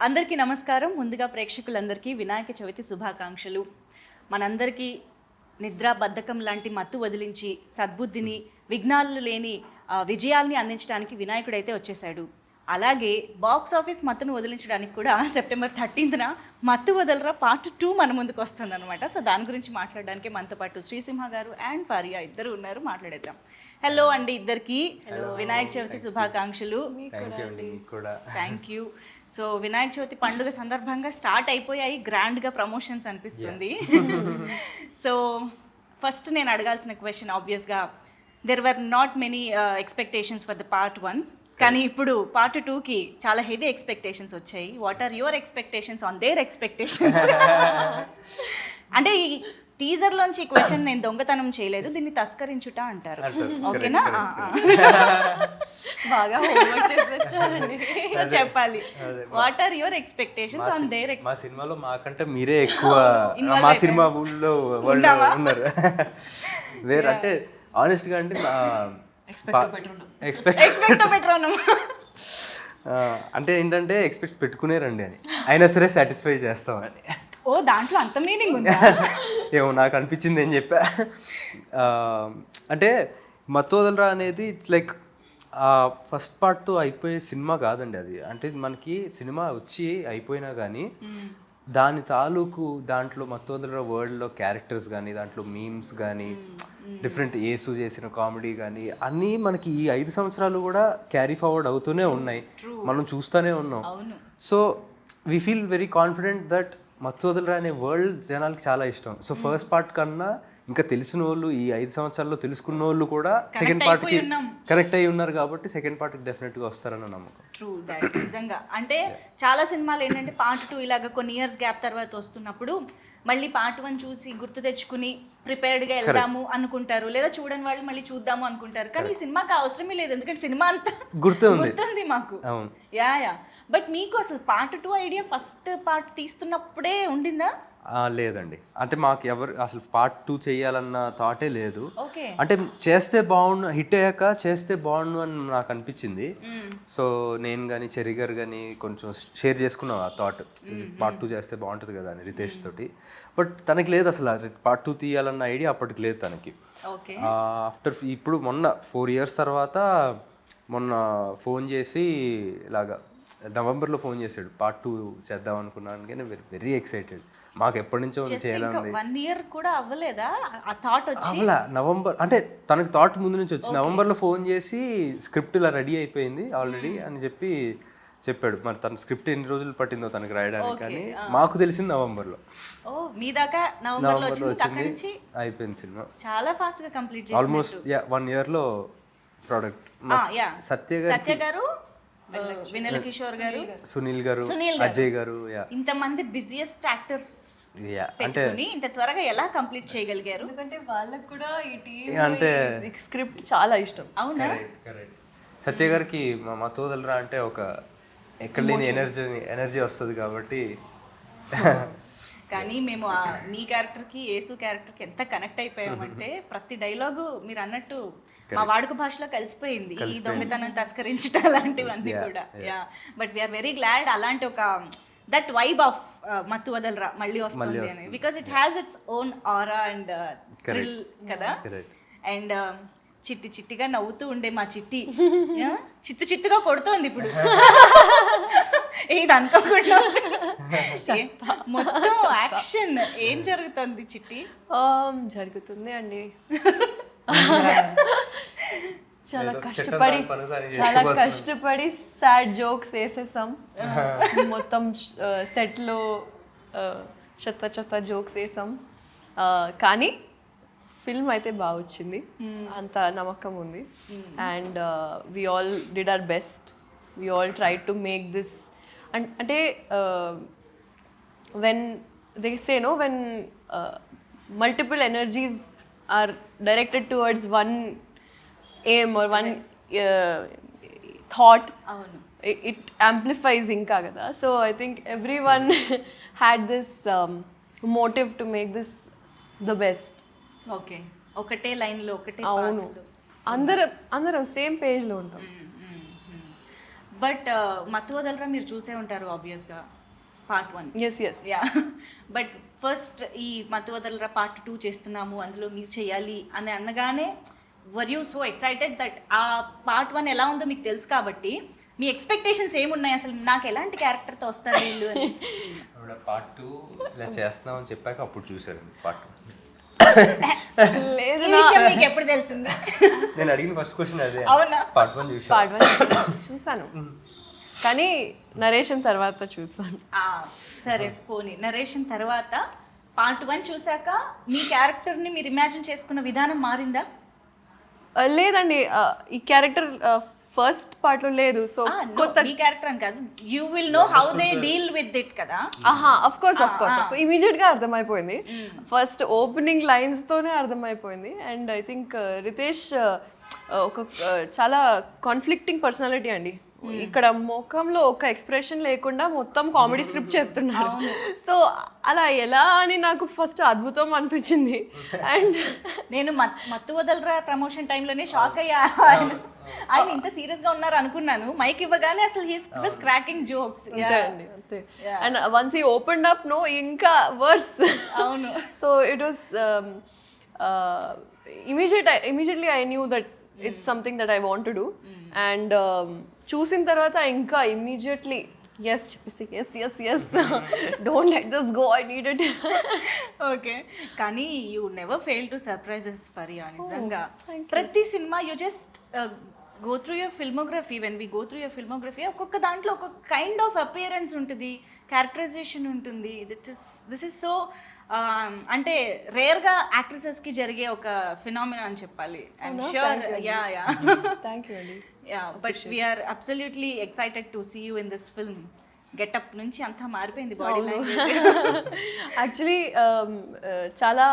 అందరికీ నమస్కారం. ముందుగా ప్రేక్షకులందరికీ వినాయక చవితి శుభాకాంక్షలు. మనందరికీ నిద్ర బద్ధకం లాంటి మత్తు వదిలించి సద్బుద్ధిని, విఘ్నాలు లేని విజయాల్ని అందించడానికి వినాయకుడైతే వచ్చేసాడు. అలాగే బాక్స్ ఆఫీస్ మత్తును వదిలించడానికి కూడా సెప్టెంబర్ 13న మత్తు వదలరా పార్ట్ 2 మన ముందుకు వస్తుంది అనమాట. సో దాని గురించి మాట్లాడడానికి మనతో పాటు శ్రీసింహ గారు అండ్ ఫారియా ఇద్దరు ఉన్నారు. మాట్లాడేద్దాం. హలో అండి ఇద్దరికి. వినాయక చవితి శుభాకాంక్షలు. Thank you. So Vinayaka Chavithi పండుగ సందర్భంగా స్టార్ట్ అయిపోయాయి గ్రాండ్గా ప్రమోషన్స్ అనిపిస్తుంది. సో ఫస్ట్ నేను అడగాల్సిన క్వశ్చన్ ఆబ్వియస్గా there were not many expectations for the part 1, కానీ ఇప్పుడు పార్ట్ 2కి చాలా హెవీ ఎక్స్పెక్టేషన్స్ వచ్చాయి. What are your expectations on their expectations? అంటే ఈ టీజర్లోంచి ఈ క్వశ్చన్ నేను దొంగతనం చేయలేదు, దీన్ని తస్కరించుట అంటారు. ఓకేనా? బాగా చెప్పాలి. What are your expectations on there? మా సినిమాలో మాకంటే మీరే ఎక్కువ మా సినిమా ఊళ్ళో వాళ్ళు ఉన్నారు. వేరే అంటే ఆనెస్ట్గా అంటే అంటే ఏంటంటే ఎక్స్పెక్ట్ పెట్టుకునేరండి అని, అయినా సరే సాటిస్ఫై చేస్తామని. ఓ దాంట్లో అంత మీనింగ్ ఉందా? ఏమో నాకు అనిపించింది ఏం చెప్పా. అంటే మత్తోదలరా అనేది ఇట్స్ లైక్ ఫస్ట్ పార్ట్తో అయిపోయే సినిమా కాదండి అది. అంటే మనకి సినిమా వచ్చి అయిపోయినా కానీ దాని తాలూకు దాంట్లో మత్తోదలరా వరల్డ్లో క్యారెక్టర్స్ కానీ, దాంట్లో మీమ్స్ కానీ, డిఫరెంట్ యేసు చేసిన కామెడీ కానీ అన్నీ మనకి ఈ 5 సంవత్సరాలు కూడా క్యారీ ఫార్వర్డ్ అవుతూనే ఉన్నాయి, మనం చూస్తూనే ఉన్నాం. So we feel very confident that మత్తోదలరా అనే వరల్డ్ జనాలకి చాలా ఇష్టం. సో ఫస్ట్ పార్ట్ కన్నా ఇంకా తెలిసిన వాళ్ళు, ఈ 5 సంవత్సరాల్లో తెలుసుకున్న వాళ్ళు కూడా సెకండ్ పార్ట్కి కనెక్ట్ అయ్యి ఉన్నారు కాబట్టి సెకండ్ పార్ట్కి డెఫినెట్గా వస్తారన్న నమ్మకం. True that. నిజంగా అంటే చాలా సినిమాలు ఏంటంటే పార్ట్ 2 ఇలాగ కొన్ని ఇయర్స్ గ్యాప్ తర్వాత వస్తున్నప్పుడు మళ్ళీ పార్ట్ 1 చూసి గుర్తు తెచ్చుకుని ప్రిపేర్డ్గా వెళ్దాము అనుకుంటారు, లేదా చూడని వాళ్ళు మళ్ళీ చూద్దాము అనుకుంటారు. కానీ ఈ సినిమాకి అవసరమే లేదు, ఎందుకంటే సినిమా అంతా గుర్తుంది మాకు. యా. బట్ మీకు అసలు పార్ట్ 2 ఐడియా ఫస్ట్ పార్ట్ తీస్తున్నప్పుడే ఉండిందా? లేదండి, అంటే మాకు ఎవరు అసలు పార్ట్ 2 చేయాలన్న థాటే లేదు. అంటే చేస్తే బాగుండు, హిట్ అయ్యాక చేస్తే బాగుండు అని నాకు అనిపించింది. సో నేను కానీ చెర్రీ గారు కానీ కొంచెం షేర్ చేసుకున్నాం ఆ థాట్, పార్ట్ 2 చేస్తే బాగుంటుంది కదా అని రితేష్ తోటి. బట్ తనకి లేదు అసలు పార్ట్ 2 తీయాలన్న ఐడియా అప్పటికి లేదు తనకి. ఆఫ్టర్ ఇప్పుడు మొన్న 4 years తర్వాత మొన్న ఫోన్ చేసి ఇలాగా నవంబర్లో ఫోన్ చేశాడు, పార్ట్ 2 చేద్దాం అనుకున్నాను. కానీ వెరీ ఎక్సైటెడ్. మాకు ఎప్పటి నుంచో చేయాలని. 1 year కూడా అవ్వలేదా ఆ థాట్ వచ్చి? అవ్వలా. నవంబర్ అంటే తనకి థాట్ ముందు నుంచి వచ్చి నవంబర్లో ఫోన్ చేసి స్క్రిప్ట్ ఇలా రెడీ అయిపోయింది ఆల్రెడీ అని చెప్పాడు. మరి తన స్క్రిప్ట్ ఎన్ని రోజులు పట్టిందో తనకి రాయడానికి, కానీ మాకు తెలిసింది నవంబర్లో. మీ దాకా నవంబర్లో వచ్చింది, అయిపోయింది సినిమా. చాలా ఫాస్ట్ గా కంప్లీట్ చేశారు. Almost 1 yearలో product. సత్య గారు, వినల్ కిషోర్ గారు, సునీల్ గారు, అజయ్ గారు, ఇంతమంది బిజియెస్ట్ యాక్టర్స్ అంటే ఇంత త్వరగా ఎలా కంప్లీట్ చేయగలిగారు? ఎందుకంటే వాళ్ళకి కూడా ఈ టీమ్ అంటే స్క్రిప్ట్ చాలా ఇష్టం. అవునా? సత్య గారికి మత్తోదలరా అంటే ఒక ఎక్కడ లేని ఎనర్జీ వస్తుంది కాబట్టి. కానీ మేము మీ క్యారెక్టర్కి యేసు క్యారెక్టర్కి ఎంత కనెక్ట్ అయిపోయామంటే ప్రతి డైలాగు మీరు అన్నట్టు మా వాడుక భాషలో కలిసిపోయింది. ఈ దొంగతనం తస్కరించడం అలాంటివన్నీ కూడా. బట్ వీఆర్ వెరీ గ్లాడ్ అలాంటి ఒక దట్ వైబ్ ఆఫ్ మత్తు వదలరా మళ్ళీ వస్తుంది అని, because it has its own aura and thrill కదా. అండ్ చిట్టి చిట్టిగా నవ్వుతూ ఉండే మా చిట్టి చిత్తుగా కొడుతోంది ఇప్పుడు. ఇది అనుకోకుండా మొత్తం యాక్షన్ ఏం జరుగుతుంది చిట్టి? జరుగుతుంది అండి, చాలా కష్టపడి సాడ్ జోక్స్ వేసేసాం. మొత్తం సెట్లో చెత్త జోక్స్ వేసాం, కానీ ఫిల్మ్ అయితే బాగా వచ్చింది, అంత నమ్మకం ఉంది. And we all did our best, we all try to make this. అంటే when they say no, when multiple energies are directed towards one aim or one thought, it amplifies inka kada. So I think everyone had this motive to make this the best. Okay, ఒకటే line లో ఒకటే అవును, అందరం same page లో ఉంటాం. But మత్తు వదలరా మీరు చూసే ఉంటారు ఆబ్వియస్గా part 1. Yes yes yeah but first ఈ మత్తు వదలరా పార్ట్ 2 చేస్తున్నాము అందులో మీరు చేయాలి అని అనగానే were you so excited that ఆ పార్ట్ 1 ఎలా ఉందో మీకు తెలుసు కాబట్టి మీ ఎక్స్పెక్టేషన్స్ ఏమున్నాయి అసలు నాకు ఎలాంటి క్యారెక్టర్తో వస్తారు వీళ్ళు అని? పార్ట్ 2 ఇలా చేస్తున్నామని చెప్పాక అప్పుడు చూసారు పార్ట్ 2. లేదు ఈ విషయం మీకు ఎప్పుడు తెలిసింది? నేను అడిగిన ఫస్ట్ క్వశ్చన్ అదే. అవునా? పార్ట్ 1 చూసాను. పార్ట్ 1 చూసాను కానీ నరేషన్ తర్వాత చూసాను. సరే పోనీ నరేషన్ తర్వాత పార్ట్ 1 చూసాక మీ క్యారెక్టర్ని మీరు ఇమాజిన్ చేసుకున్న విధానం మారిందా? లేదండి ఈ క్యారెక్టర్ ఫస్ట్ పార్ట్ లో లేదు. సో కొత్త మీ క్యారెక్టర్ అని కాదు, you will know how they deal with it కదా. అఫ్ కోర్స్ ఇమీడియట్ గా అర్థమైపోయింది. ఫస్ట్ ఓపెనింగ్ లైన్స్ తోనే అర్థమైపోయింది. అండ్ ఐ థింక్ రితేష్ ఒక చాలా కాన్ఫ్లిక్టింగ్ పర్సనాలిటీ అండి. ఇక్కడ ముఖంలో ఒక ఎక్స్ప్రెషన్ లేకుండా మొత్తం కామెడీ స్క్రిప్ట్ చెప్తున్నారు. సో అలా ఎలా అని నాకు ఫస్ట్ అద్భుతం అనిపించింది. అండ్ నేను మత్తు వదలరా ప్రమోషన్ టైంలోనే షాక్ అయ్యా, ఆయన ఇంత సీరియస్ గా ఉన్నారు అనుకున్నాను. మైక్ ఇవ్వగానే అసలు హీస్ వాస్ క్రాకింగ్ జోక్స్. అంతే అండి అంతే. And once he opened up no ఇంకా వర్స్. అవును. So it was immediately I knew that it's something that I want to do. And చూసిన తర్వాత ఇంకా ఇమ్మీడియట్లీ ఎస్ చెప్పేసి yes don't let this go, I need it. Okay, కానీ you never fail to surprises Faria. నిజంగా ప్రతి సినిమా you just go through your filmography. When we go through your filmography ఒక్కొక్క దాంట్లో ఒక్కొక్క కైండ్ ఆఫ్ అపియరెన్స్ ఉంటుంది, characterization ఉంటుంది. దిస్ ఇస్ సో అంటే రేర్గా యాక్ట్రెసెస్కి జరిగే ఒక ఫినామినా అని చెప్పాలి. I'm sure. Yeah thank you అండి. But we're absolutely excited to see you in this film. Getup నుంచి అంతా మారిపోయింది బాడీ లాంగ్వేజ్. యాక్చువల్లీ చాలా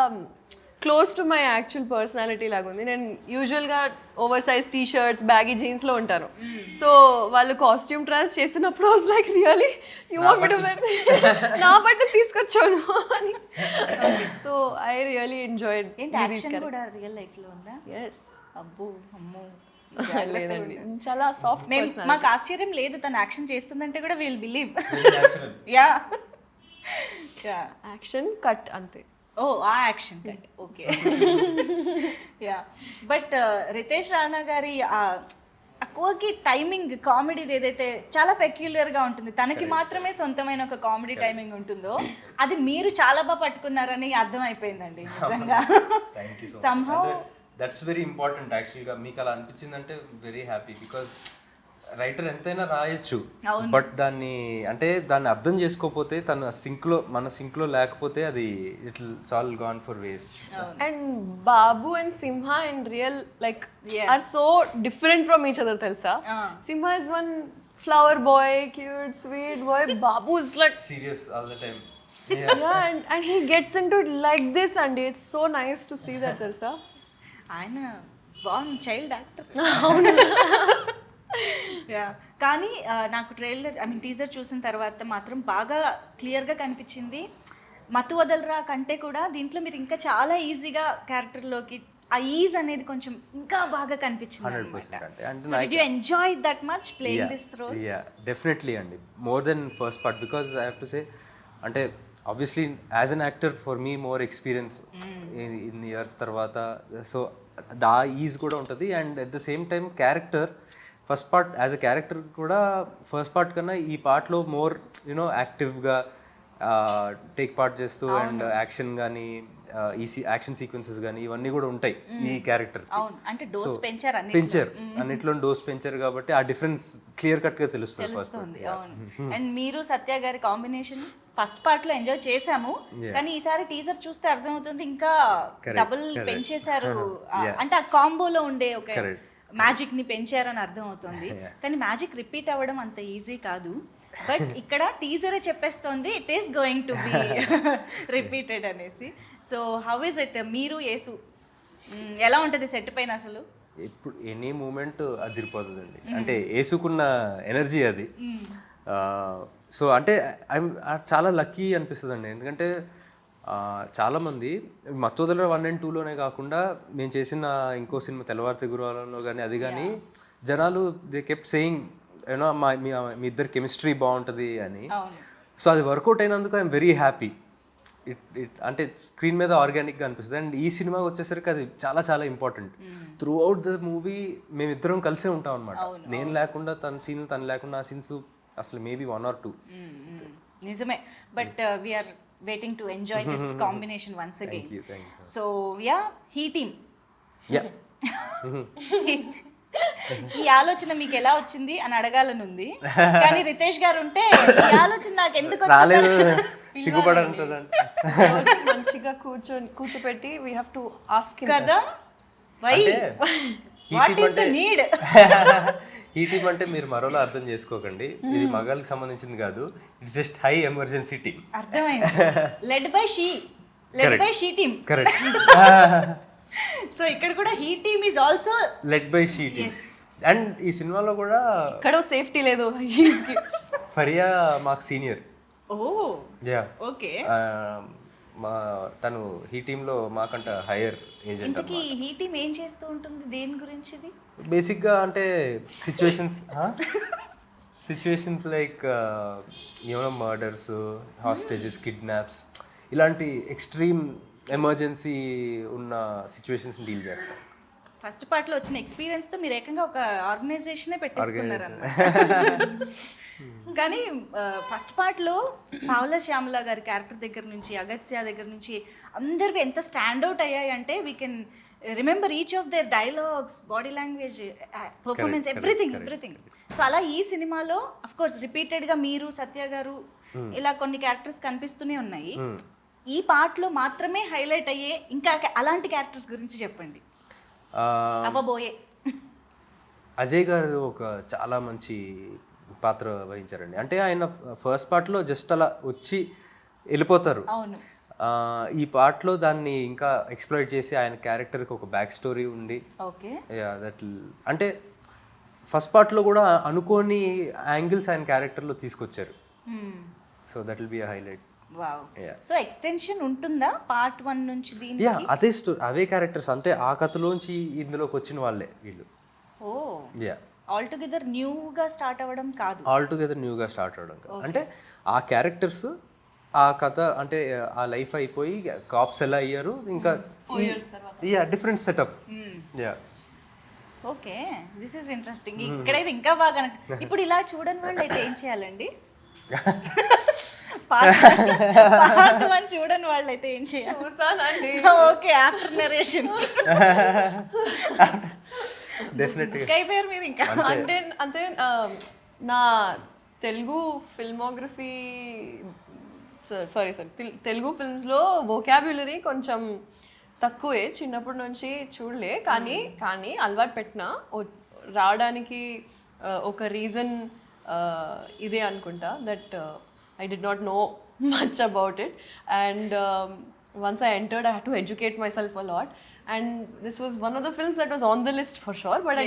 close to my actual personality లాగా ఉంది. నేను యూజువల్గా over size T shirts baggy జీన్స్లో ఉంటాను. సో వాళ్ళు కాస్ట్యూమ్ ట్రయల్స్ చేస్తున్నప్పుడు was like really you want me to wear, నా బట్టలు తీసుకొచ్చాను అని. So I really enjoyed. ఏంటి యాక్షన్ కూడా రియల్ లైఫ్లో ఉందా? ఎస్. అబ్బో అమ్మో. లేదండి, చాలా సాఫ్ట్. మాకు ఆశ్చర్యం లేదు తను యాక్షన్ చేస్తుందంటే కూడా will believe. Yeah action cut అంతే. ఓ ఆ action cut. Okay. Yeah but Ritesh Rana గారి అక్కువకి టైమింగ్ కామెడీది ఏదైతే చాలా పెక్యులర్గా ఉంటుంది, తనకి మాత్రమే సొంతమైన ఒక కామెడీ టైమింగ్ ఉంటుందో అది మీరు చాలా బాగా పట్టుకున్నారని అర్థమైపోయిందండి నిజంగా. సంహౌ దట్స్ వెరీ ఇంపార్టెంట్ యాక్చువల్గా. మీకు అలా అనిపించిందంటే వెరీ హ్యాపీ. బికాజ్ రైటర్ ఎంతైనా రాయొచ్చు, బట్ దాన్ని అర్థం చేసుకోకపోతే మన సింక్లో లేకపోతే అది it's all gone for waste. And Babu and Simha in real like are so different from each other తెలుసా. Simha is one flower boy, cute sweet boy. Babu is like serious all the time. and he gets into it like this and it's so nice to see that తెలుసా. ఆయన బాగుంది child actor. Yeah కానీ నాకు trailer teaser చూసిన తర్వాత మాత్రం బాగా క్లియర్గా కనిపించింది. మత్తు వదలరా కంటే కూడా దీంట్లో మీరు ఇంకా చాలా ఈజీగా క్యారెక్టర్లోకి ఆ ఈజ్ అనేది కొంచెం ఇంకా బాగా కనిపించింది. So did you enjoy that much playing this role? Ya definitely అండి, more than first part. Because I have to say అంటే obviously as an actor for me more experience in years తర్వాత so the is కూడా ఉంటుంది. And at the same time character first part as a character కూడా first part కన్నా ఈ పార్ట్లో more you know యాక్టివ్గా take part చేస్తూ అండ్ యాక్షన్ కానీ యాక్షన్ సీక్వెన్సెస్ కానీ ఇవన్నీ కూడా ఉంటాయి ఈ క్యారెక్టర్. పెంచారు అన్నిట్లో డోస్ పెంచారు కాబట్టి ఆ డిఫరెన్స్ క్లియర్ కట్ గా తెలుస్తుంది ఫస్ట్. అండ్ మీరు సత్య గారి కాంబినేషన్ ఫస్ట్ పార్ట్ లో ఎంజాయ్ చేసాము, కానీ ఈసారి టీజర్ చూస్తే అర్థమవుతుంది ఇంకా డబుల్ పెంచేశారు. అంటే ఆ కాంబోలో ఉండే ఒక మ్యాజిక్ ని పెంచారని అర్థం అవుతుంది. కానీ మ్యాజిక్ రిపీట్ అవ్వడం అంత ఈజీ కాదు. బట్ ఇక్కడ టీజరే చెప్పేస్తోంది it is going to be repeated అనేసి. So how is it? మీరు యేసు ఎలా ఉంటుంది సెట్ పైన అసలు? ఇప్పుడు ఎనీ మూమెంట్ అదిరిపోతుందండి. అంటే యేసుకున్న ఎనర్జీ అది. సో అంటే చాలా లక్కీ అనిపిస్తుంది అండి. ఎందుకంటే చాలామంది మత్తు వదలరా 1 and 2లోనే కాకుండా మేము చేసిన ఇంకో సినిమా తెల్లవారితే గురువారంలో కానీ అది కానీ జనాలు దే కెప్ట్ సేయింగ్ యూనో మీ ఇద్దరు కెమిస్ట్రీ బాగుంటుంది అని. అవును. సో అది వర్కౌట్ అయినందుకు ఐఎమ్ వెరీ హ్యాపీ. అంటే స్క్రీన్ మీద ఆర్గానిక్గా అనిపిస్తుంది. అండ్ ఈ సినిమాకి వచ్చేసరికి అది చాలా చాలా important. Through out the movie మేమిద్దరం కలిసే ఉంటాం అనమాట. నేను లేకుండా తన సీన్లు, తను లేకుండా ఆ సీన్స్ అసలు మేబీ 1 or 2. నిజమే. But we are waiting to enjoy this combination once again. Thank you, so yeah, he team, ఈ ఆలోచన మీకు ఎలా వచ్చింది అని అడగాలని ఉంది, కానీ రితేష్ గారు ఉంటే ఈ ఆలోచన నాకు ఎందుకు రాలేదు, సిగ్గుపడంటుందంటే మంచిగా కూర్చోపెట్టి వీ హ్యావ్ టు ఆస్క్ కదా, why what is the need. ఈ టీమ్ అంటే మీరు మరోలా అర్థం చేసుకోకండి, ఇది మగాళ్ళకి సంబంధించింది కాదు. It's just high emergency team. అర్థమైంది. Led by she team. Correct. So ఇక్కడ కూడా he team is also led by she team. And ఈ సినిమాలో కూడా ఇక్కడ సేఫ్టీ లేదు. ఫరియా మాకు సీనియర్. ఓ యా, ఓకే. తను ఈ టీంలో మాకంట హైయర్ ఏజెంట్. ఇంతకీ హీ టీమ్ ఏం చేస్తూ ఉంటుంది, దేని గురించి ఇది? బేసిక్గా అంటే సిచ్యువేషన్స్ లైక్ ఏమైనా మర్డర్స్, హాస్టేజెస్, కిడ్నాప్స్, ఇలాంటి ఎక్స్ట్రీమ్ ఎమర్జెన్సీ ఉన్న సిచ్యువేషన్స్ డీల్ చేస్తాం. ఫస్ట్ పార్ట్లో వచ్చిన ఎక్స్పీరియన్స్తో మీరు ఏకంగా ఒక ఆర్గనైజేషనే పెట్టేసుకున్నారు అన్నమాట. కానీ ఫస్ట్ పార్ట్లో పావుల శ్యామల గారి క్యారెక్టర్ దగ్గర నుంచి, అగత్య దగ్గర నుంచి అందరివి ఎంత స్టాండ్అవుట్ అయ్యాయి అంటే we can remember each of their dialogues, body language, performance, everything. So అలా ఈ సినిమాలో అఫ్ కోర్స్ రిపీటెడ్గా మీరు, సత్య గారు, ఇలా కొన్ని క్యారెక్టర్స్ కనిపిస్తూనే ఉన్నాయి. ఈ పార్ట్లో మాత్రమే హైలైట్ అయ్యే ఇంకా అలాంటి క్యారెక్టర్స్ గురించి చెప్పండి. అవ్వబోయే అజయ్ గారు ఒక చాలా మంచి పాత్ర వహించారండి. అంటే ఆయన ఫస్ట్ పార్ట్లో జస్ట్ అలా వచ్చి వెళ్ళిపోతారు. అవును. ఈ పార్ట్లో దాన్ని ఇంకా ఎక్స్ప్లోర్ చేసి ఆయన క్యారెక్టర్కి ఒక బ్యాక్ స్టోరీ ఉండి, ఓకే, దట్ అంటే ఫస్ట్ పార్ట్లో కూడా అనుకోని యాంగిల్స్ ఆయన క్యారెక్టర్లో తీసుకొచ్చారు. So that will be a highlight. Wow. So extension ఉంటుందా పార్ట్ 1 నుంచి దీనికి? యా, అదే స్టోరీ, అవే క్యారెక్టర్స్. అంటే ఆ కథలోంచి ఇందులోకి వచ్చిన వాళ్ళే వీళ్ళు. ఓ యా, ఆల్ టుగెదర్ న్యూగా స్టార్ట్ అవ్వడం కాదు. ఆల్ టుగెదర్ న్యూగా స్టార్ట్ అవ్వడం కాదు. అంటే ఆ క్యారెక్టర్స్, ఆ కథ, అంటే ఆ లైఫ్ అయిపోయి కాప్స్ ఎలా అయ్యారు, ఇంకా yeah different setup. Yeah, okay, this is interesting. ఇక్కడైతే ఇంకా బాగా ఇప్పుడు ఇలా చూడని వాళ్ళు అయితే ఏం చేయాలండి? పార్ట్ 1 చూడని వాళ్ళు అయితే ఏం చేయాలి? చూసానండి. ఓకే, ఆఫ్టర్ నరేషన్ డెఫినెట్గా అయిపోయారు మీరు ఇంకా. అంటే నా తెలుగు ఫిల్మోగ్రఫీ, సారీ తెలుగు ఫిల్మ్స్లో వొకాబ్యులరీ కొంచెం తక్కువే, చిన్నప్పటి నుంచి చూడలే. కానీ అలవాటు పెట్టిన రావడానికి ఒక రీజన్ ఇదే అనుకుంటా, that I did not know much about it, and once I entered I had to educate myself a lot, and this was one of the films that was on the list for sure, but I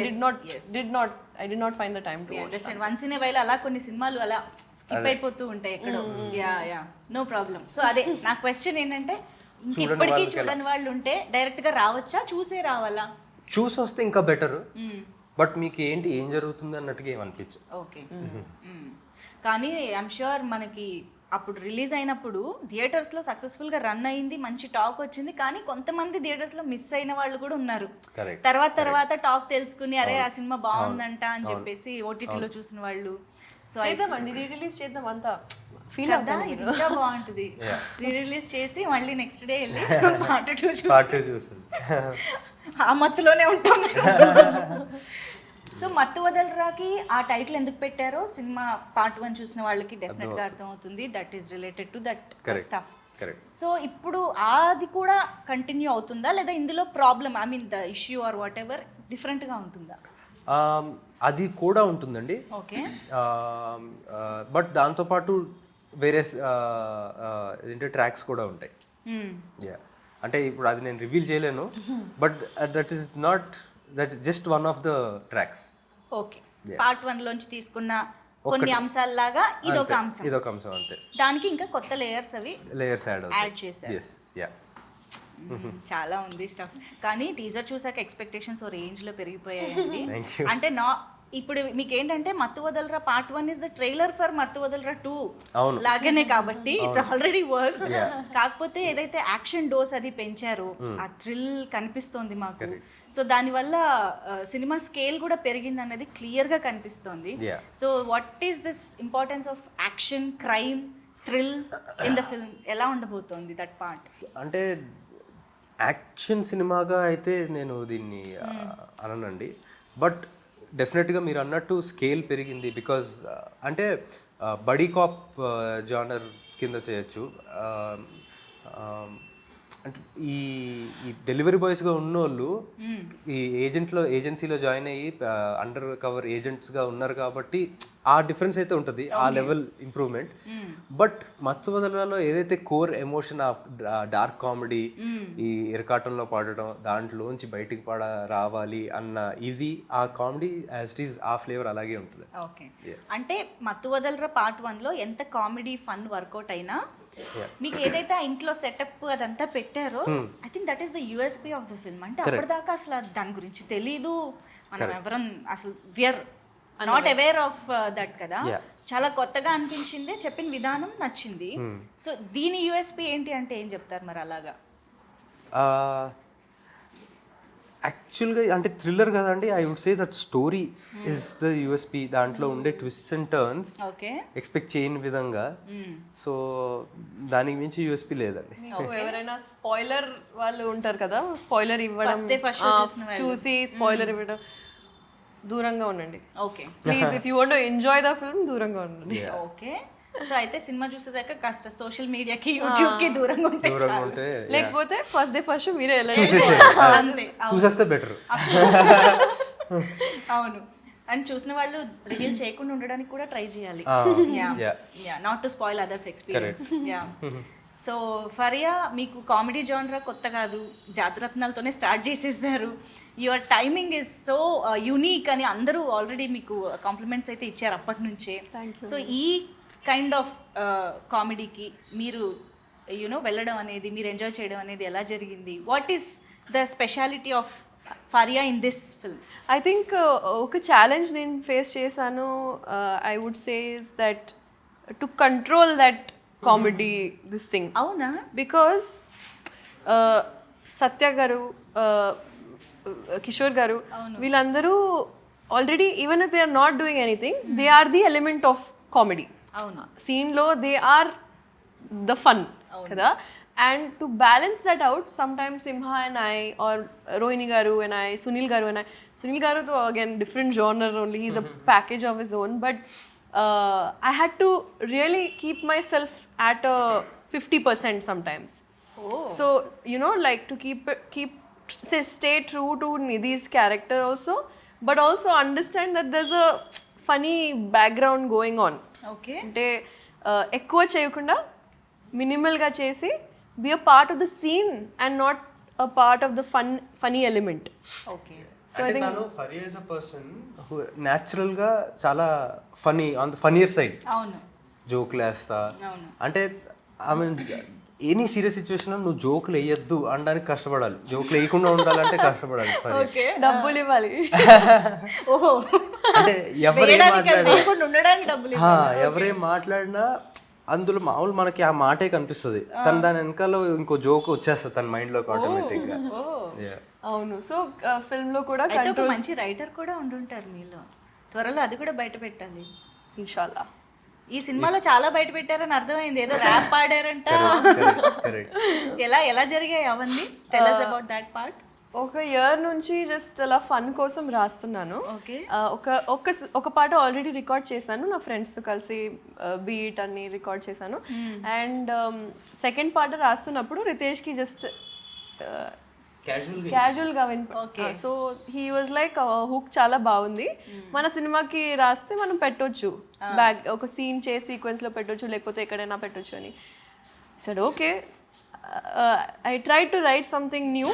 did not find the time to watch. Understand. Once in a while అలా కొన్ని సినిమాలు అలా skip అయిపోతూ ఉంటాయి ఎక్కడో. Yeah, no problem. So అదే నా question ఏంటంటే, ఇంకెప్పటికీ చూడని వాళ్ళు ఉంటే డైరెక్ట్గా రావచ్చా, చూసే రావాలా? చూసి వస్తే ఇంకా బెటర్, బట్ మీకు ఏంటి ఏం జరుగుతుంది అన్నట్టుగా ఏమనిపించు. ఓకే. కానీ ఐఎమ్ ష్యూర్ మనకి అప్పుడు రిలీజ్ అయినప్పుడు థియేటర్స్లో సక్సెస్ఫుల్గా రన్ అయింది, మంచి టాక్ వచ్చింది. కానీ కొంతమంది థియేటర్స్లో మిస్ అయిన వాళ్ళు కూడా ఉన్నారు. తర్వాత టాక్ తెలుసుకుని అరే ఆ సినిమా బాగుందంట అని చెప్పేసి ఓటీటీలో చూసిన వాళ్ళు. సో చేద్దామండి, రీ-రిలీజ్ చేద్దాం, అంతా ఫీల్ అవుతా. ఇది ఇంకా బాగుంటుంది. రీ-రిలీజ్ చేసి మళ్ళీ నెక్స్ట్ డే వెళ్ళి పార్ట్ 2 చూసి ఆ మత్తులోనే ఉంటాం. సో మత్తు వదలరాకి ఆ టైటిల్ ఎందుకు పెట్టారో సినిమా పార్ట్ 1 చూసిన వాళ్ళకి డెఫినెట్ గా అర్థం అవుతుంది. That is related to that stuff. So ఇప్పుడు అది కూడా కంటిన్యూ అవుతుందా, లేదా ఇందులో problem, I mean the issue or what ever different గా ఉంటుందా? అది కూడా ఉంటుందండి. ఓకే. బట్ దాంతోపాటు వేరే ఏంటంటే ట్రాక్స్ కూడా ఉంటాయి. యా, అంటే ఇప్పుడు అది నేను రివీల్ చేయలేను, but that is just one of the tracks. Okay. Part 1 లోంచి తీసుకున్న కొన్ని అంశాలలాగా ఇదొక అంశం అంతే. దానికి ఇంకా కొత్త లేయర్స్ యాడ్ చేశారు. yes yeah. చాలా ఉంది స్టఫ్. కానీ టీజర్ చూసాక ఎక్స్పెక్టేషన్స్ ఓ రేంజ్ లో పెరిగిపోయాయండి. అంటే ఇప్పుడు మీకు ఏంటంటే మత్తు వదలరా part 1 is the trailer for మత్తు వదలరా 2 అవును. లాగానే కాబట్టి ఇట్స్ ఆల్రెడీ వర్క్. కాకపోతే ఏదైతే యాక్షన్ డోస్ అది పెంచారో ఆ థ్రిల్ కనిపిస్తోంది మాకు. సో దానివల్ల సినిమా స్కేల్ కూడా పెరిగింది అన్నది క్లియర్ గా కనిపిస్తోంది. So what is this importance of action, crime, thrill in the film ఎలా ఉండబోతోంది దట్ పార్ట్? అంటే యాక్షన్ సినిమాగా అయితే నేను దీన్ని అననండి, బట్ డెఫినెట్గా మీరు అన్నట్టు స్కేల్ పెరిగింది. బికాజ్ అంటే బడీ కాప్ జానర్ కింద చేయొచ్చు. అంటే ఈ డెలివరీ బాయ్స్గా ఉన్నోళ్ళు ఈ ఏజెన్సీలో జాయిన్ అయ్యి అండర్ కవర్ ఏజెంట్స్గా ఉన్నారు కాబట్టి ఆ డిఫరెన్స్ అయితే ఉంటుంది, ఆ లెవెల్ ఇంప్రూవ్మెంట్. బట్ మత్తు వదలరాలో ఏదైతే core emotion of dark comedy, ఈ ఇరకాటంలో పాడటం, దాంట్లోంచి బయటికి రావాలి అన్న ఇది ఆ కామెడీ యాజ్ ఇట్ ఈస్ ఆ ఫ్లేవర్ అలాగే ఉంటుంది. ఓకే, అంటే మత్తు వదలరా పార్ట్ 1లో ఎంత కామెడీ ఫన్ వర్కౌట్ అయినా మీకు ఏదైతే ఆ ఇంట్లో సెటప్ అదంతా పెట్టారో I think that is the USP of the film. అంటే అప్పటిదాకా అసలు దాని గురించి తెలీదు, మనం ఎవరం అసలు we are not aware of that కదా. చాలా కొత్తగా అనిపించింది, చెప్పిన విధానం నచ్చింది. సో దీని యూఎస్పీ ఏంటి అంటే ఏం చెప్తారు మరి అలాగా? యాక్చువల్గా అంటే థ్రిల్లర్ కదండి, I would say that story is the USP. దాంట్లో ఉండే ట్విస్ట్స్ అండ్ టర్న్స్ ఎక్స్పెక్ట్ చేయని విధంగా. సో దానికి మించి యూఎస్పీ లేదండి. ఎవరైనా స్పాయిలర్ వాళ్ళు ఉంటారు కదా, స్పాయిలర్ ఇవ్వడం, చూసి స్పాయిలర్ ఇవ్వడం దూరంగా ఉండండి. Okay please, if you want to enjoy the film దూరంగా ఉండండి. ఓకే, సో అయితే సినిమా చూసేదాకా కాస్త సోషల్ మీడియాకి, యూట్యూబ్ కి దూరంగా ఉంటే, లేకపోతే ఫస్ట్ డే ఫస్ట్ మీరే అంతే చూసేస్తే బెటర్. అవును, అండ్ చూసిన వాళ్ళు రివీల్ చేయకుండా ఉండడానికి కూడా ట్రై చేయాలి, not to spoil others experience. So Faria, మీకు కామెడీ జానరా కొత్త కాదు, జాతిరత్నాలతోనే స్టార్ట్ చేసేసారు. Your timing is so unique అని అందరూ ఆల్రెడీ మీకు కాంప్లిమెంట్స్ అయితే ఇచ్చారు అప్పటి నుంచే. సో ఈ కైండ్ ఆఫ్ కామెడీకి మీరు యూనో వెళ్ళడం అనేది, మీరు ఎంజాయ్ చేయడం అనేది ఎలా జరిగింది? What is the speciality of Faria in this film? I think ఒక ఛాలెంజ్ నేను ఫేస్ చేశాను, I would say is that to control that comedy this thing. అవునా? బికాస్ సత్య గారు, కిషోర్ గారు, వీళ్ళందరూ already even if they are not doing anything, they are the element of comedy. సీన్లో they are the fun కదా. And to balance that out, sometimes Simha and I, or Rohini గారు and I, Sunil గారు and I, Sunil గారు తో again different genre only, he's a package of his own, but I had to really keep myself at a 50% sometimes. So you know, like to stay true to Nidhi's character also, but also understand that there's a funny background going on. Okay, అంటే ఎక్కువ చేయకుండా minimal గా చేసి be a part of the scene and not a part of the funny element. Okay. అంటే తను Faria is a person who natural గా చాలా funny, on the funnier side. అవును, జోకులు వేస్తా, అంటే I mean any serious situation నువ్వు జోకులు వేయొద్దు అనడానికి కష్టపడాలి, జోకులు వేయకుండా ఉండాలంటే కష్టపడాలి. డబ్బులు ఇవ్వాలి. అంటే ఎవరేం మాట్లాడినా అందులో మామూలు మనకి ఆ మాటే కనిపిస్తుంది, తను దాని వెనకాల ఇంకో జోక్ వచ్చేస్తుంది తన మైండ్ లోకి ఆటోమేటిక్ గా. అవును, సో ఫిల్మ్ లో కూడా ఒక మంచి రైటర్ కూడా ఉండుంటారు మీలో, త్వరలో అది కూడా బయట పెట్టాలి ఇన్షాల్లా. ఈ సినిమాలో చాలా బయట పెట్టారని అర్థమైంది, ఏదో ర్యాప్ పాడారంట. ఎలా జరిగాయి అవన్నీ? Tell us about that part. ఒక ఇయర్ నుంచి జస్ట్ అలా ఫన్ కోసం రాస్తున్నాను. ఒక పాట ఆల్రెడీ రికార్డ్ చేశాను, నా ఫ్రెండ్స్తో కలిసి బీట్ అన్ని రికార్డ్ చేశాను. అండ్ సెకండ్ పాట రాస్తున్నప్పుడు రితేష్కి జస్ట్ క్యాజువల్గా so he was like hook చాలా బాగుంది, మన సినిమాకి రాస్తే మనం పెట్టొచ్చు, ఒక సీన్ చేసి సీక్వెన్స్లో పెట్టొచ్చు, లేకపోతే ఎక్కడైనా పెట్టొచ్చు అని. సడ్ okay, I try to write something new.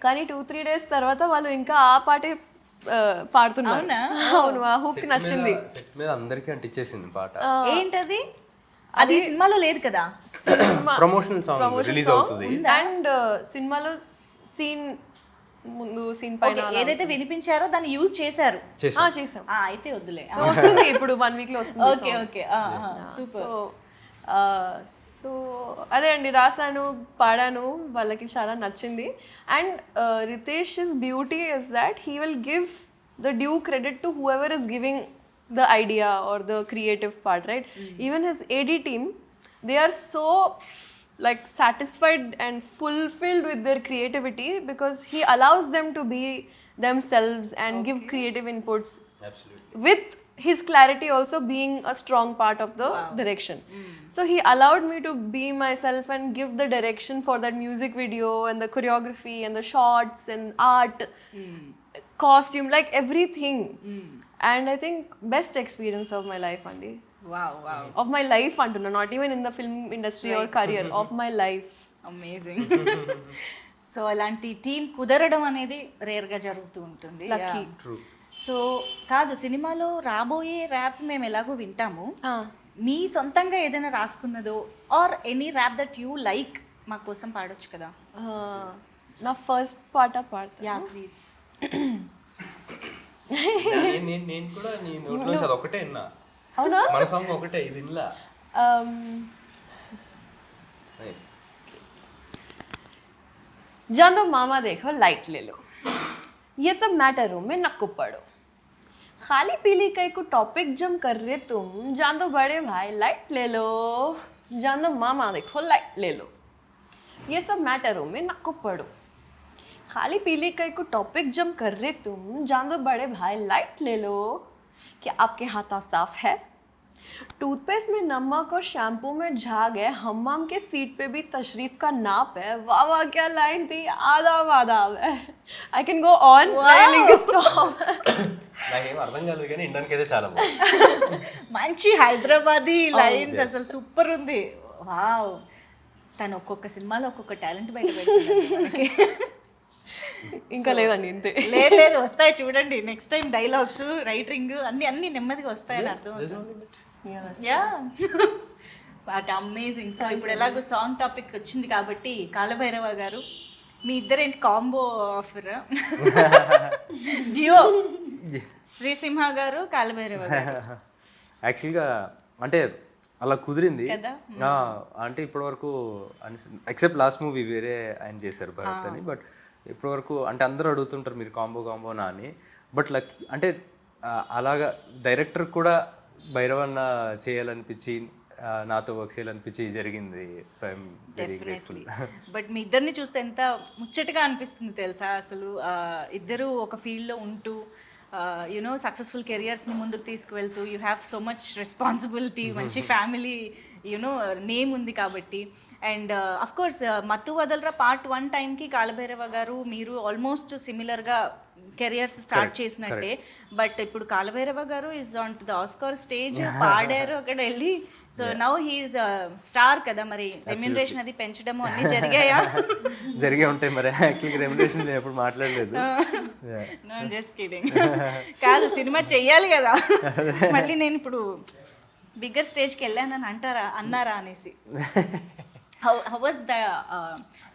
కానీ 2-3 days తర్వాత వాళ్ళు ఇంకా ఆ పాటే పాడుతున్నారు. అవును, ఆ హుక్ నచ్చింది. సెట్ మీద అందరికీ అంటించేసింది పాట. ఏంటది? అది సినిమాలో లేదు కదా, ప్రమోషనల్ సాంగ్ రిలీజ్ అవుతుంది. అండ్ సినిమాలో సీన్ ముందు సీన్ పైన Okay, ఏదైతే వినిపించారో దాన్ని యూజ్ చేశారు. చేసాం. అయితే వద్దులే. సో వస్తుంది ఇప్పుడు 1 week లో వస్తుంది. Okay okay super. సో అదే అండి, రాసాను, పాడాను, వాళ్ళకి చాలా నచ్చింది. అండ్ రితేష్'s beauty is that he will give the due credit to whoever is giving the idea or the creative part, right? Even his AD team, they are so like satisfied and fulfilled with their creativity because he allows them to be themselves and give creative inputs. Absolutely. With his clarity also being a strong part of the direction. So he allowed me to be myself and give the direction for that music video and the choreography and the shots and art, costume, like everything. And I think best experience of my life, Andy. Wow wow. Of my life, Antuna, not even in the film industry or career, of my life. Amazing. So అలాంటి team కుదరడం అనేది రేర్గా జరుగుతూ ఉంటుంది. Lucky. True. So కాదు, సినిమాలో రాబోయే rap మేము ఎలాగో వింటాము, మీ సొంతంగా ఏదైనా రాసుకున్నదో or any rap that you like మా కోసం పాడొచ్చు కదా? నా ఫస్ట్ పాట పాడతా. Yeah please. నేను కూడా నీ నోట్లో అది ఒకటే విన్నా. అవునా? మన సాంగ్ ఒకటే, ఇది వినలా. నైస్. जान दो मामा देखो लाइट ले लो, ये सब मैटरों में नक्को पड़ो, खाली पीली कई को टॉपिक जम कर रहे तुम, जान दो बड़े भाई लाइट ले लो, जान दो मामा देखो लाइट ले लो, ये सब मैटरों में नक्को पड़ो, खाली पीली कई को टॉपिक जम कर रहे तुम, जान दो बड़े भाई लाइट ले लो, क्या आपके हाथा साफ है? टूथपेस्ट में नमक और शैम्पू में झाग है, हम्माम के सीट पे भी तशरीफ का नाप है, वाह वाह क्या लाइन थी, आदाब आदाब है. I can go on. Stop. నాకేం అర్థం కాదు కానీ ఇండానికి అయితే చాలా బాగుంది. మంచి హైదరాబాదీ లైన్స్, అసలు సూపర్ ఉంది. వావ్. తను ఒక్కొక్క సినిమాలో ఒక్కొక్క టాలెంట్ బయట పెడుతుంది. ఇంకా లేదండి ఇంతే. లేదు లేదు, వస్తాయి చూడండి. నెక్స్ట్ టైం డైలాగ్స్, రైటింగ్ అన్ని నెమ్మదిగా వస్తాయని అర్థం అవుతుంది. Yeah but amazing. సో ఇప్పుడు ఎలాగో సాంగ్ టాపిక్ వచ్చింది కాబట్టి కాలభైరవ గారు, మీ ఇద్దరేంటి కాంబో ఆఫర్? జియో శ్రీసింహ గారు, కాలభైరవ గారు. యాక్చువల్గా అంటే అలా కుదిరింది కదా? అంటే ఇప్పటివరకు ఎక్సెప్ట్ లాస్ట్ మూవీ వేరే ఆయన చేశారు భరత్ అని, బట్ ఇప్పటివరకు అంటే అందరూ అడుగుతుంటారు మీరు కాంబోనా అని. బట్ లక్కీ అంటే అలాగా డైరెక్టర్ కూడా భైరవన్న చేయాలనిపించి నాతో వర్క్ చేయాలనిపించి జరిగింది. So I'm very grateful. But మీ ఇద్దరిని చూస్తే ఎంత ముచ్చటగా అనిపిస్తుంది తెలుసా అసలు. ఇద్దరు ఒక ఫీల్డ్లో ఉంటూ యునో సక్సెస్ఫుల్ కెరియర్స్ని ముందుకు తీసుకువెళ్తూ, you have so much responsibility, మంచి ఫ్యామిలీ యునో నేమ్ ఉంది కాబట్టి. అండ్ అఫ్ కోర్స్ మత్తు వదలరా పార్ట్ 1 టైంకి కాలభైరవ గారు మీరు ఆల్మోస్ట్ సిమిలర్గా కెరియర్స్ స్టార్ట్ చేసినట్టే. బట్ ఇప్పుడు కాలభైరవ గారు is on to the Oscar stage, పాడారు అక్కడ వెళ్ళి. సో నౌ హీఈస్ స్టార్ కదా, మరి రెమ్యునరేషన్ అది పెంచడము అన్ని జరిగాయా? జరిగే ఉంటాయి మరి. యాక్చువల్గా రెమ్యునరేషన్ నేను ఎప్పుడు మాట్లాడలేదు. No just kidding. కాదు, సినిమా చెయ్యాలి కదా, మళ్ళీ నేను ఇప్పుడు బిగ్గర్ స్టేజ్కి వెళ్ళానని అన్నారా అనేసి. హౌ వాజ్ ద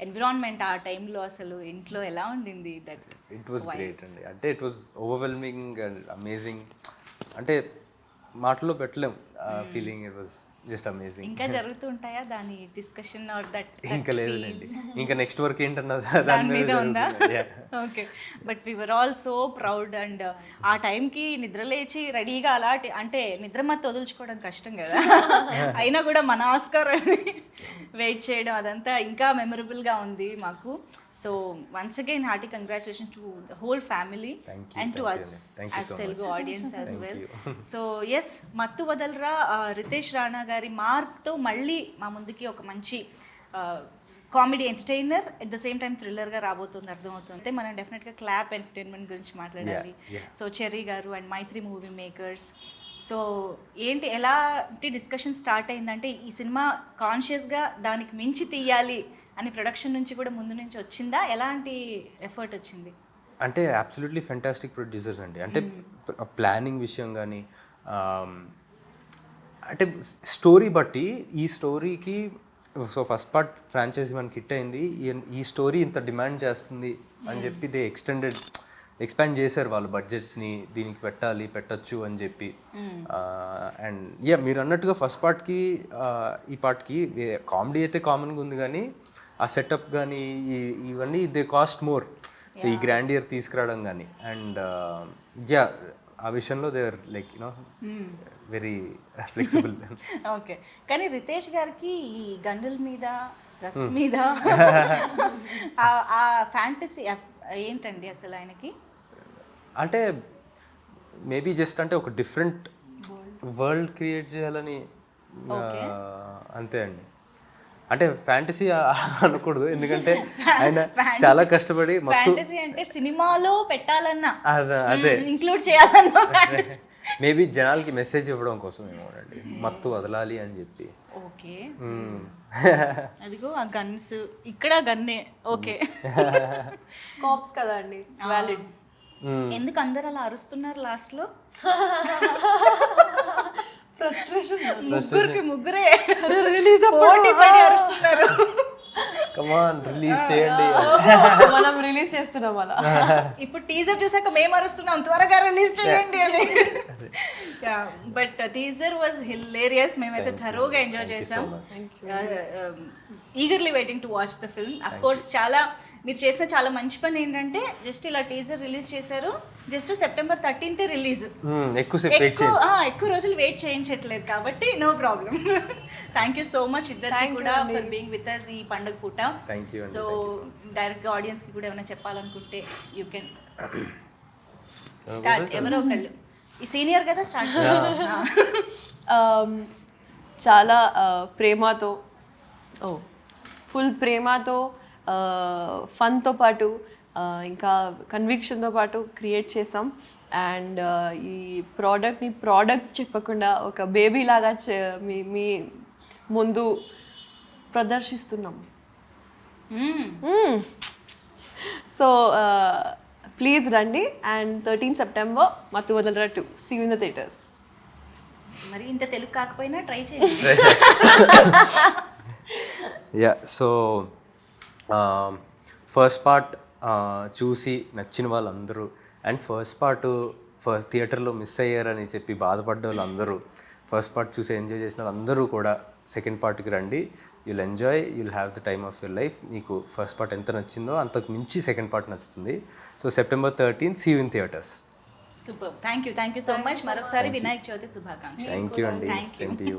ఎన్విరాన్మెంట్ ఆ టైంలో? అసలు ఇంట్లో ఎలా ఉండింది? దట్ ఇట్ వాస్ గ్రేట్ అండి. అంటే it was overwhelming and amazing. అంటే మాటల్లో పెట్టలేం ఫీలింగ్. It was just amazing. ఇంకా జరుగుతూ ఉంటాయా దాని డిస్కషన్ ఆర్ దట్? ఇంకా లేదులేండి, ఇంకా నెక్స్ట్ వర్క్ ఏంటన్నది దాని మీద ఉందా? Okay. But we were all so proud. And ఆ టైంకి నిద్ర లేచి రెడీగా అలాంటి అంటే నిద్ర మత్తు వదులుచుకోవడం కష్టం కదా, అయినా కూడా మన ఆస్కార్ వెయిట్ చేయడం అదంతా ఇంకా మెమరబుల్గా ఉంది మాకు. So once again hearty congratulation to the whole family and to us as Telugu audience as well. So yes, Mathu Vadalara Riteish Rana గారి మార్క్తో మళ్ళీ మా ముందుకి ఒక మంచి comedy entertainer at the same time థ్రిల్లర్గా రాబోతుంది, అర్థమవుతుంది. మనం డెఫినెట్గా క్లాప్ ఎంటర్టైన్మెంట్ గురించి మాట్లాడాలి. సో చెర్రీ గారు and Mythri movie makers. So ఏంటి ఎలాంటి డిస్కషన్ స్టార్ట్ అయిందంటే ఈ సినిమా కాన్షియస్గా దానికి మించి తీయాలి అని ప్రొడక్షన్ నుంచి కూడా ముందు నుంచి వచ్చిందా? ఎలాంటి ఎఫర్ట్ వచ్చింది? అంటే అబ్సల్యూట్లీ ఫెంటాస్టిక్ ప్రొడ్యూసర్స్ అండి. అంటే ప్లానింగ్ విషయం కానీ అంటే స్టోరీ బట్టి ఈ స్టోరీకి సో ఫస్ట్ పార్ట్ ఫ్రాంచైజీ మనకి హిట్ అయింది, ఈ స్టోరీ ఇంత డిమాండ్ చేస్తుంది అని చెప్పి దే ఎక్స్పాండ్ చేశారు వాళ్ళు బడ్జెట్స్ని, దీనికి పెట్టచ్చు అని చెప్పి. అండ్ మీరు అన్నట్టుగా ఫస్ట్ పార్ట్కి ఈ పార్ట్కి కామెడీ అయితే కామన్గా ఉంది, కానీ ఆ సెటప్ కానీ ఇవన్నీ దే కాస్ట్ మోర్. సో ఈ గ్రాండియర్ తీసుకురావడం కానీ అండ్ ఆ విషయంలో they are like very flexible. Okay, కానీ రితేష్ గారికి ఈ గన్నుల మీద డ్రగ్స్ మీద ఆ ఫ్యాంటసీ ఏంటండి అసలు ఆయనకి? అంటే మేబీ జస్ట్ అంటే ఒక డిఫరెంట్ వరల్డ్ క్రియేట్ చేయాలని అంతే అండి. అంటే ఫ్యాంటసీ అనకూడదు, ఎందుకంటే ఆయన చాలా కష్టపడి ఫ్యాంటసీ అంటే సినిమాలో పెట్టాలన్నా అదే ఇంక్లూడ్ చేయాలన్నా మేబీ జనాలకి మెసేజ్ ఇవ్వడం కోసం ఏమోనండి, మత్తు వదలాలి అని చెప్పి. ఓకే, అదిగో ఆ గన్స్, ఇక్కడ గన్నే. ఓకే, కాప్స్ కదా అండి, వ్యాలిడ్. ఎందుకు అందరు అలా అరుస్తున్నారు లాస్ట్ లో? ఫ్రస్ట్రేషన్, ముగ్గురే రిలీజ్ పోటీ పడి అరుస్తున్నారు. కమాన్ రిలీజ్ చేయండి. మనం రిలీజ్ చేస్తున్నాం అలా. ఇప్పుడు టీజర్ చూసాక మేము అరుస్తున్నాం త్వరగా రిలీజ్ చేయండి అని. బట్ టీజర్ వాజ్ హిలేరియస్, మేమైతే థరోగా ఎంజాయ్ చేసాం. Eagerly waiting to watch the film. Of course చాలా మీరు చేసిన చాలా మంచి పని ఏంటంటే జస్ట్ ఇలా టీజర్ రిలీజ్ చేశారు, జస్ట్ సెప్టెంబర్ 13th రిలీజ్. ఎక్కువ రోజులు వెయిట్ చేయించట్లేదు కాబట్టి no problem. Thank you so much ఇద్దరికి కూడా ఫర్ బీయింగ్ విత్ అస్ ఈ పండుగ పూట. సో డైరెక్ట్గా ఆడియన్స్కి కూడా ఏమైనా చెప్పాలనుకుంటే యూ కెన్ స్టార్ట్. ఎవరో ఒకళ్ళు, ఈ సీనియర్ కదా, స్టార్ట్ చేయాలి. చాలా ప్రేమతో, ఫుల్ ప్రేమతో, ఫన్తో పాటు ఇంకా కన్విక్షన్తో పాటు క్రియేట్ చేసాం. అండ్ ఈ ప్రోడక్ట్ చెప్పకుండా ఒక బేబీ లాగా మీ ముందు ప్రదర్శిస్తున్నాం. సో ప్లీజ్ రండి. And 13 September Mathu Vadalara 2, see you in the theatres. మరి ఇంత తెలుగు కాకపోయినా ట్రై చేయండి. సో ఫస్ట్ పార్ట్ చూసి నచ్చిన వాళ్ళందరూ అండ్ ఫస్ట్ థియేటర్లో మిస్ అయ్యారని చెప్పి బాధపడ్డ వాళ్ళందరూ, ఫస్ట్ పార్ట్ చూసి ఎంజాయ్ చేసిన వాళ్ళందరూ కూడా సెకండ్ పార్ట్కి రండి. You'll enjoy, you'll have the time of your life. మీకు ఫస్ట్ పార్ట్ ఎంత నచ్చిందో అంతకు మించి సెకండ్ పార్ట్ నచ్చుతుంది. So September 13th, see you in theatres. Super, thank you so much. మరొకసారి వినాయక చవితి శుభాకాంక్షలు. థ్యాంక్ యూ అండి. Same to you.